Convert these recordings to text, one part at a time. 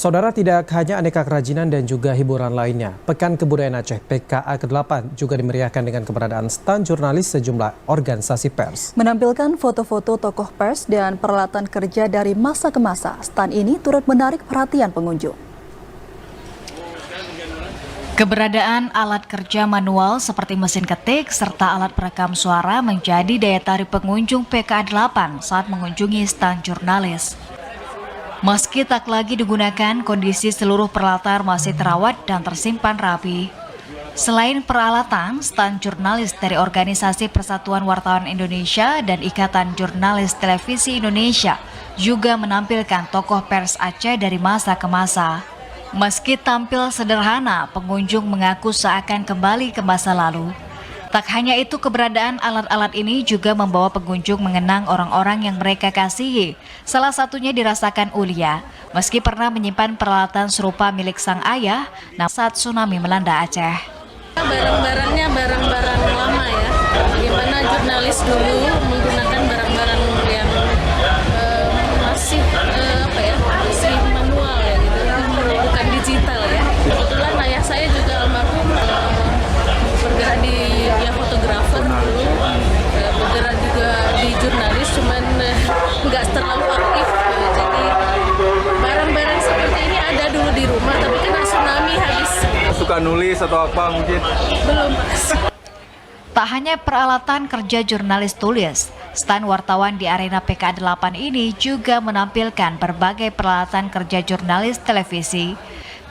Saudara, tidak hanya aneka kerajinan dan juga hiburan lainnya, Pekan Kebudayaan Aceh PKA ke-8 juga dimeriahkan dengan keberadaan stan jurnalis sejumlah organisasi pers. Menampilkan foto-foto tokoh pers dan peralatan kerja dari masa ke masa, stan ini turut menarik perhatian pengunjung. Keberadaan alat kerja manual seperti mesin ketik serta alat perekam suara menjadi daya tarik pengunjung PKA 8 saat mengunjungi stan jurnalis. Meski tak lagi digunakan, kondisi seluruh peralatan masih terawat dan tersimpan rapi. Selain peralatan, stan jurnalis dari Organisasi Persatuan Wartawan Indonesia dan Ikatan Jurnalis Televisi Indonesia juga menampilkan tokoh pers Aceh dari masa ke masa. Meski tampil sederhana, pengunjung mengaku seakan kembali ke masa lalu. Tak hanya itu, keberadaan alat-alat ini juga membawa pengunjung mengenang orang-orang yang mereka kasihi. Salah satunya dirasakan Ulia, meski pernah menyimpan peralatan serupa milik sang ayah saat tsunami melanda Aceh. Barang-barangnya barang-barang lama ya, bagaimana jurnalis dulu menggunakan barang-barang yang masih masih manual ya gitu, bukan digital ya. Kebetulan ayah saya juga almarhum bergerak di fotografer dulu, bergerak juga di jurnalis, cuman nggak terlalu aktif. Jadi barang-barang seperti ini ada dulu di rumah, tapi kena tsunami habis. Suka nulis atau apa mungkin? Belum. Tak hanya peralatan kerja jurnalis tulis, stan wartawan di arena PKA 8 ini juga menampilkan berbagai peralatan kerja jurnalis televisi.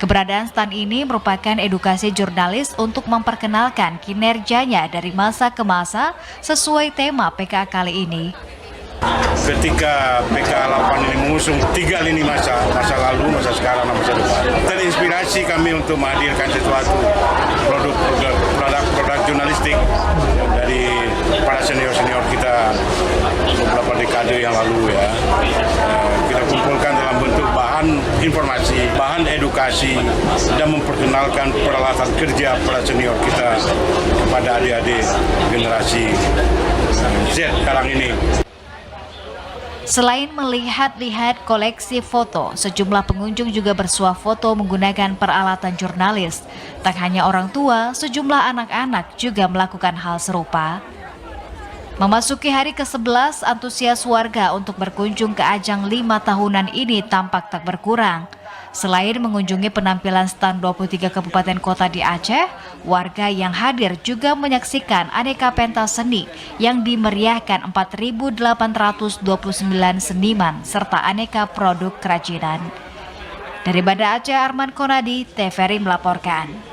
Keberadaan stan ini merupakan edukasi jurnalis untuk memperkenalkan kinerjanya dari masa ke masa sesuai tema PKA kali ini. Ketika PKA 8 ini mengusung 3 lini masa lalu, masa sekarang, dan masa depan, terinspirasi kami untuk menghadirkan sesuatu produk jurnalistik dari para senior-senior kita beberapa dekade yang lalu ya. Kita kumpulkan dalam bentuk bahan informasi, bahan edukasi, dan memperkenalkan peralatan kerja para senior kita kepada adik-adik generasi Z sekarang ini. Selain melihat-lihat koleksi foto, sejumlah pengunjung juga bersuah foto menggunakan peralatan jurnalis. Tak hanya orang tua, sejumlah anak-anak juga melakukan hal serupa. Memasuki hari ke-11, antusias warga untuk berkunjung ke ajang 5 tahunan ini tampak tak berkurang. Selain mengunjungi penampilan stan 23 kabupaten kota di Aceh, warga yang hadir juga menyaksikan aneka pentas seni yang dimeriahkan 4.829 seniman serta aneka produk kerajinan. Dari Banda Aceh, Arman Konadi, TVRI melaporkan.